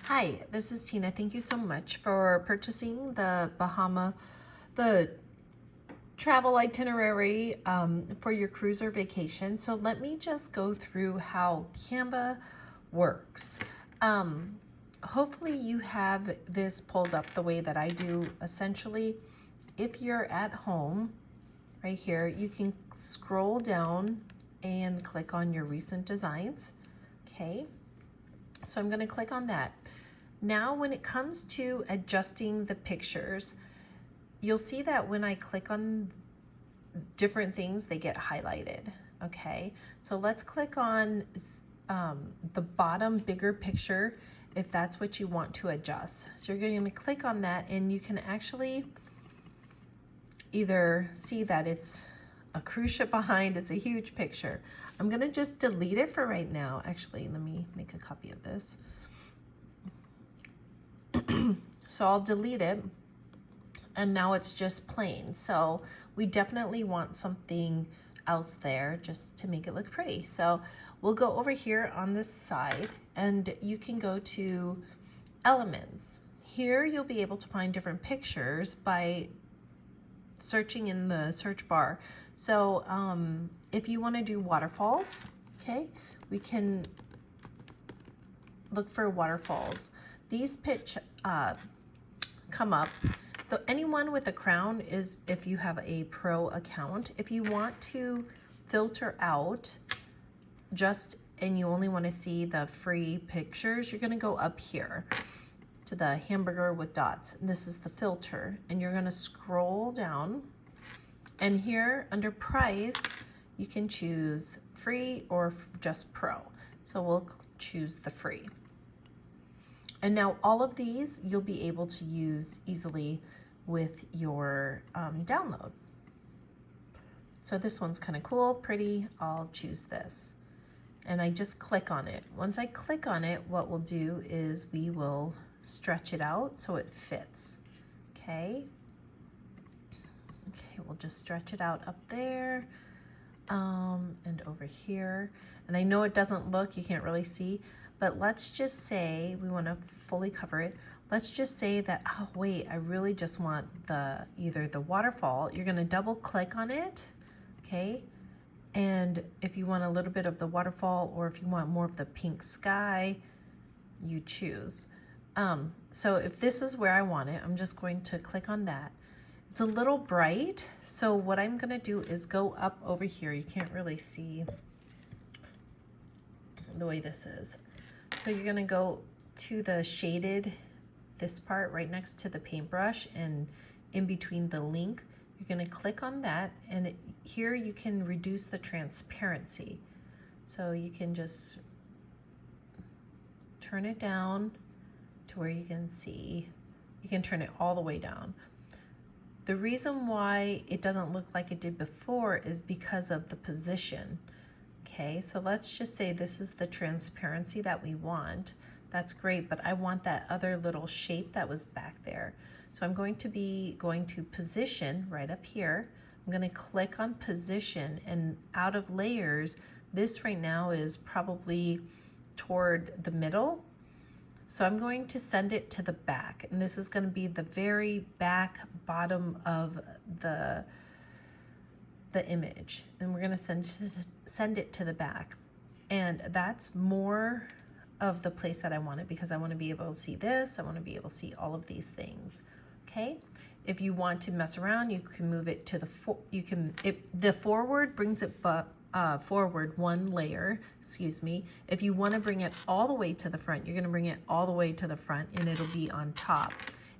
Hi, this is Tina. Thank you so much for purchasing the travel itinerary for your cruise or vacation. So let me just go through how Canva works. Hopefully you have this pulled up the way that I do. Essentially, if you're at home, right here, you can scroll down and click on your recent designs. Okay, so I'm going to click on that. Now, when it comes to adjusting the pictures, you'll see that when I click on different things, they get highlighted. Okay, so let's click on the bottom bigger picture if that's what you want to adjust. So you're going to click on that, and you can actually either see that it's a cruise ship behind, it's a huge picture. I'm going to just delete it for right now. Actually, let me make a copy of this. So I'll delete it, and now it's just plain. So we definitely want something else there just to make it look pretty. So we'll go over here on this side, and you can go to elements. Here you'll be able to find different pictures by searching in the search bar. So if you want to do waterfalls, okay, we can look for waterfalls. These come up. Anyone with a crown is if you have a pro account. If you want to filter out and you only want to see the free pictures, you're going to go up here to the hamburger with dots. This is the filter, and you're going to scroll down, and here under price you can choose free or just pro. So we'll choose the free. And now all of these you'll be able to use easily with your download. So this one's kind of cool, pretty. I'll choose this. And I just click on it. Once I click on it, what we'll do is we will stretch it out so it fits. Okay. Okay, we'll just stretch it out up there and over here. And I know it doesn't look, you can't really see, but let's just say we want to fully cover it. Let's just say that, oh wait, I really just want either the waterfall. You're going to double click on it, okay? And if you want a little bit of the waterfall, or if you want more of the pink sky, you choose. So if this is where I want it, I'm just going to click on that. It's a little bright, so what I'm going to do is go up over here. You can't really see the way this is. So you're going to go to the shaded, this part right next to the paintbrush, and in between the link, you're going to click on that, and here you can reduce the transparency. So you can just turn it down to where you can see. You can turn it all the way down. The reason why it doesn't look like it did before is because of the position. Okay, so let's just say this is the transparency that we want. That's great, but I want that other little shape that was back there. So I'm going to position right up here. I'm going to click on position, and out of layers, this right now is probably toward the middle. So I'm going to send it to the back, and this is going to be the very back bottom of the image, and we're going to send it to the back. And that's more of the place that I want it, because I want to be able to see this, I want to be able to see all of these things. Okay, if you want to mess around, you can move it to if the forward brings it forward one layer, excuse me. If you want to bring it all the way to the front, you're going to bring it all the way to the front, and it'll be on top.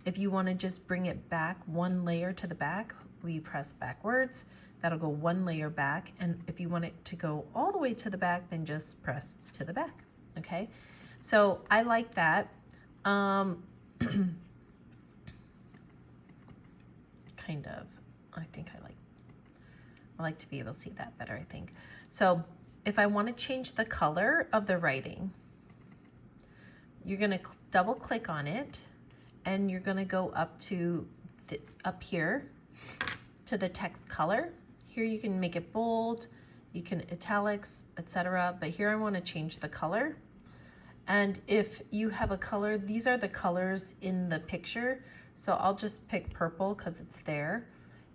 If you want to just bring it back one layer to the back, we press backwards. That'll go one layer back. And if you want it to go all the way to the back, then just press to the back. Okay, so I like that. Kind of, I think I like to be able to see that better, I think. So if I want to change the color of the writing, you're going to double click on it, and you're going to go up to up here to the text color. Here you can make it bold, you can italics, etc. But here I want to change the color. And if you have a color, these are the colors in the picture. So I'll just pick purple because it's there.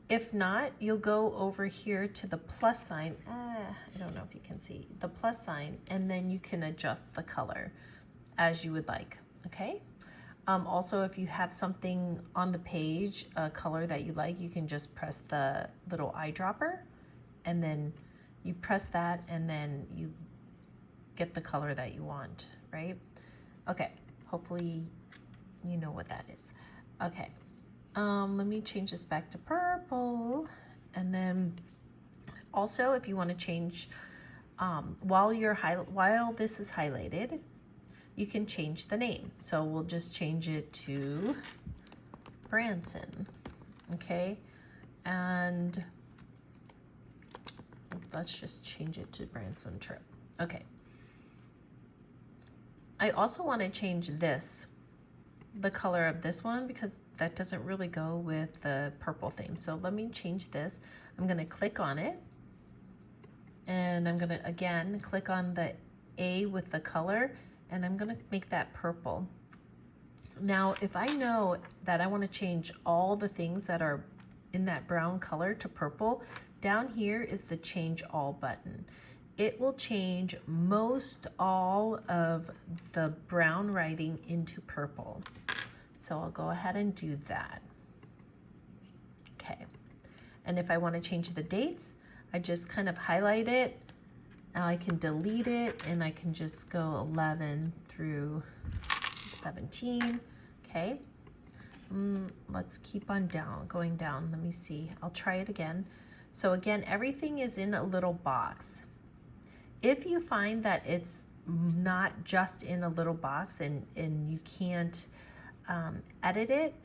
If not, you'll go over here to the plus sign. I don't know if you can see the plus sign, and then you can adjust the color as you would like, okay? Also, if you have something on the page, a color that you like, you can just press the little eyedropper, and then you press that, and then you get the color that you want, right? Okay, hopefully you know what that is. Okay, let me change this back to purple. And then also, if you want to change, while this is highlighted, you can change the name. So we'll just change it to Branson, okay? And let's just change it to Branson Trip. Okay. I also want to change this, the color of this one, because that doesn't really go with the purple theme. So let me change this. I'm going to click on it, and I'm going to again click on the A with the color, and I'm going to make that purple. Now, if I know that I want to change all the things that are in that brown color to purple, down here is the change all button. It will change most all of the brown writing into purple. So I'll go ahead and do that. Okay. And if I want to change the dates, I just kind of highlight it. Now I can delete it, and I can just go 11 through 17. Okay. Let's keep on going down. Let me see. I'll try it again. So again, everything is in a little box. If you find that it's not just in a little box and you can't edit it,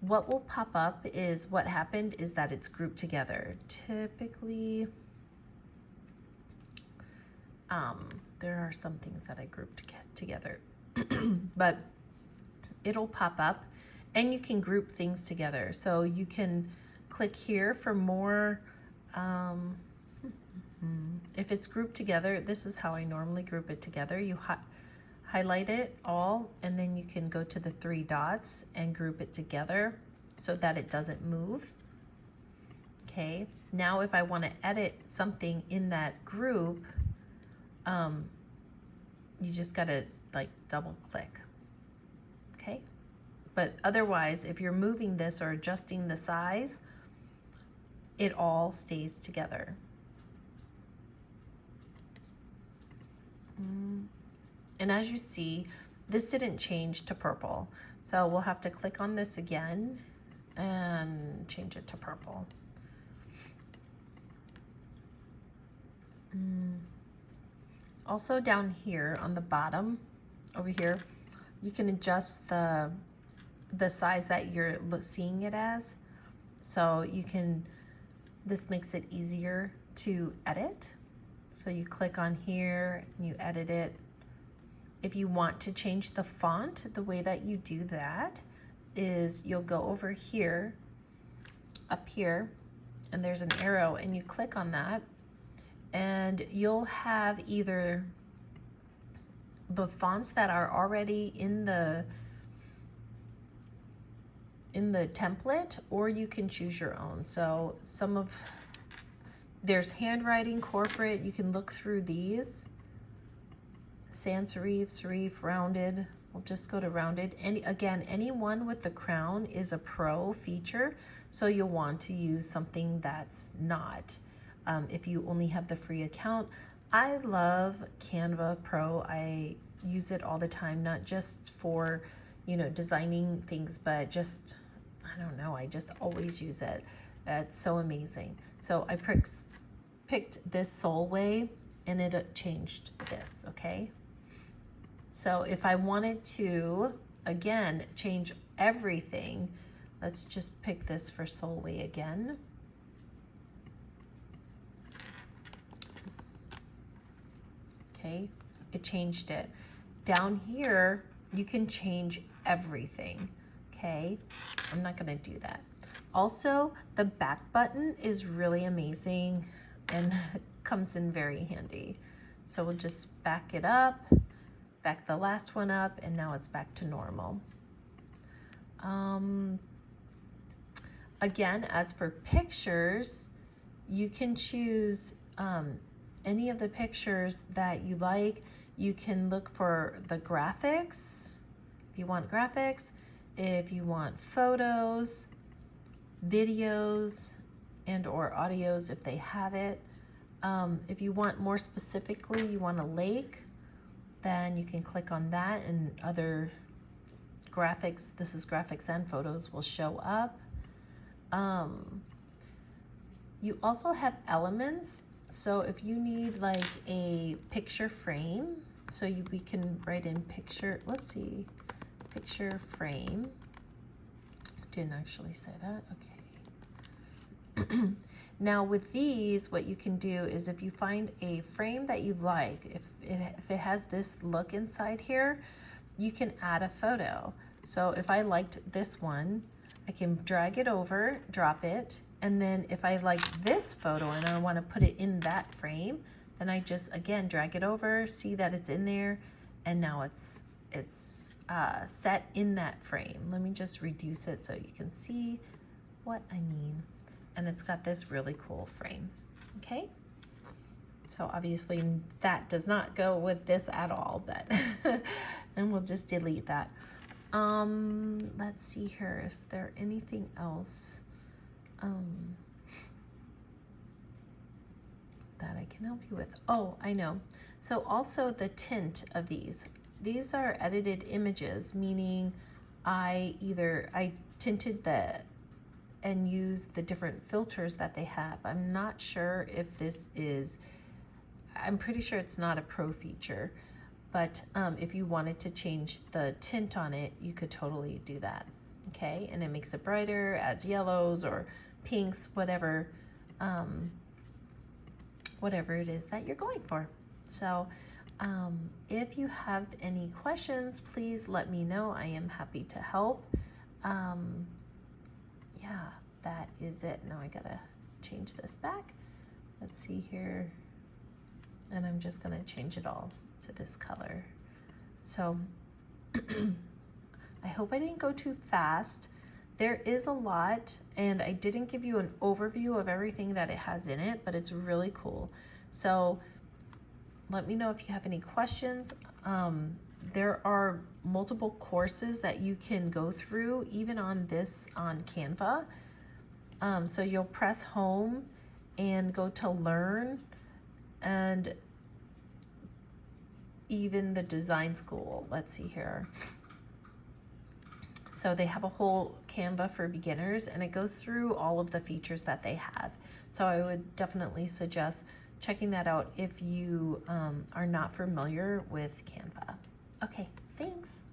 what will pop up is what happened is that it's grouped together. Typically, there are some things that I grouped together, but it'll pop up and you can group things together. So you can click here for more. If it's grouped together, this is how I normally group it together. You highlight it all, and then you can go to the 3 dots and group it together so that it doesn't move. Okay, now if I want to edit something in that group, you just gotta like double click. Okay, but otherwise, if you're moving this or adjusting the size, it all stays together. And as you see, this didn't change to purple. So we'll have to click on this again and change it to purple. Also down here on the bottom, over here, you can adjust the size that you're seeing it as. So you can, this makes it easier to edit. So you click on here and you edit it. If you want to change the font, the way that you do that is you'll go over here, up here, and there's an arrow, and you click on that, and you'll have either the fonts that are already in the template, or you can choose your own. So there's handwriting, corporate, you can look through these. Sans serif, serif, rounded. We'll just go to rounded. And again, anyone with the crown is a pro feature, so you'll want to use something that's not. If you only have the free account, I love Canva Pro. I use it all the time, not just for, designing things, but just, I don't know, I just always use it. It's so amazing. So I picked this Solway, and it changed this, okay? So if I wanted to, again, change everything, let's just pick this for Solway again. Okay, it changed it. Down here, you can change everything, okay? I'm not gonna do that. Also, the back button is really amazing and comes in very handy. So we'll just back it up, back the last one up, and now it's back to normal. Again, as for pictures, you can choose any of the pictures that you like. You can look for the graphics, if you want graphics, if you want photos, videos, and or audios if they have it. If you want more specifically, you want a lake, then you can click on that and other graphics, this is graphics and photos, will show up. You also have elements. So if you need like a picture frame, so we can write in picture, let's see, picture frame. Didn't actually say that, okay. Now with these, what you can do is if you find a frame that you like, if it has this look inside here, you can add a photo. So if I liked this one, I can drag it over, drop it, and then if I like this photo and I want to put it in that frame, then I just, again, drag it over, see that it's in there, and now it's set in that frame. Let me just reduce it so you can see what I mean. And it's got this really cool frame, okay? So obviously that does not go with this at all, but and we'll just delete that. Let's see here, is there anything else that I can help you with? Oh, I know. So also the tint of these are edited images, meaning I tinted and use the different filters that they have. I'm not sure if this is, I'm pretty sure it's not a pro feature, but if you wanted to change the tint on it, you could totally do that, okay? And it makes it brighter, adds yellows or pinks, whatever it is that you're going for. So if you have any questions, please let me know. I am happy to help. Yeah, that is it. Now I gotta change this back. Let's see here. And I'm just gonna change it all to this color. So I hope I didn't go too fast. There is a lot, and I didn't give you an overview of everything that it has in it, but it's really cool. So let me know if you have any questions. There are multiple courses that you can go through, even on Canva. So you'll press home and go to learn, and even the design school. Let's see here. So they have a whole Canva for beginners, and it goes through all of the features that they have. So I would definitely suggest checking that out if you are not familiar with Canva. Okay, thanks.